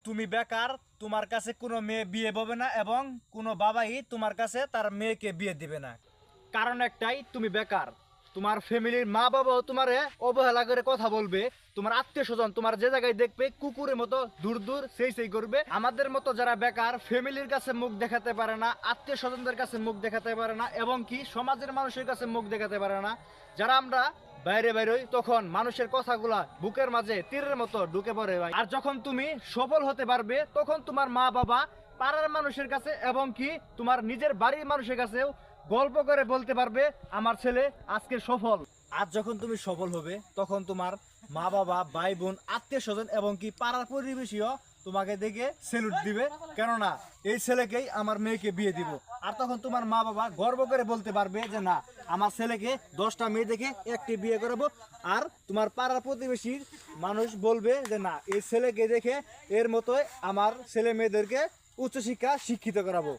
তুমি বেকার, তোমার কাছে কোনো মেয়ে বিয়ে হবে না এবং কোনো বাবাই তোমার কাছে তার মেয়েকে বিয়ে দিবে না। কারণ একটাই, তুমি বেকার। তোমার ফ্যামিলির মা বাবাও তোমারে অবহেলা করে কথা বলবে। তোমার আত্মীয় স্বজন তোমার যে জায়গায় দেখবে কুকুরের মতো দূর দূর সেই করবে। আমাদের মতো যারা বেকার, ফ্যামিলির কাছে মুখ দেখাতে পারে না, আত্মীয় স্বজনদের কাছে মুখ দেখাতে পারে না এবং কি সমাজের মানুষের কাছে মুখ দেখাতে পারে না, যারা আমরা বাইরে বাইরে তখন মানুষের কথাগুলা বুকের মাঝে তীরের মতো ঢুকে পড়ে ভাই। আর যখন তুমি সফল হতে পারবে তখন তোমার মা বাবা, পাড়ার মানুষের কাছে এবং কি তোমার নিজের বাড়ির মানুষের কাছেও গল্প করে বলতে পারবে আমার ছেলে আজকে সফল। আজ যখন তুমি সফল হবে তখন তোমার মা বাবা, ভাই বোন, আত্মীয় স্বজন এবং কি পাড়ার প্রতিবেশীও তোমাকে দেখে স্যালুট দিবে, কেননা এই ছেলেকেই আমার মেয়েকে বিয়ে দিব। আর তখন তোমার মা বাবা গর্ব করে বলতে পারবে যে না, আমার ছেলেকে 10টা মেয়ে দেখে একটি বিয়ে করাবো। আর তোমার পাড়ার প্রতিবেশীর মানুষ বলবে যে না, এই ছেলেকে দেখে এর মতোই আমার ছেলে মেয়েদেরকে উচ্চশিক্ষা শিক্ষিত করাবো।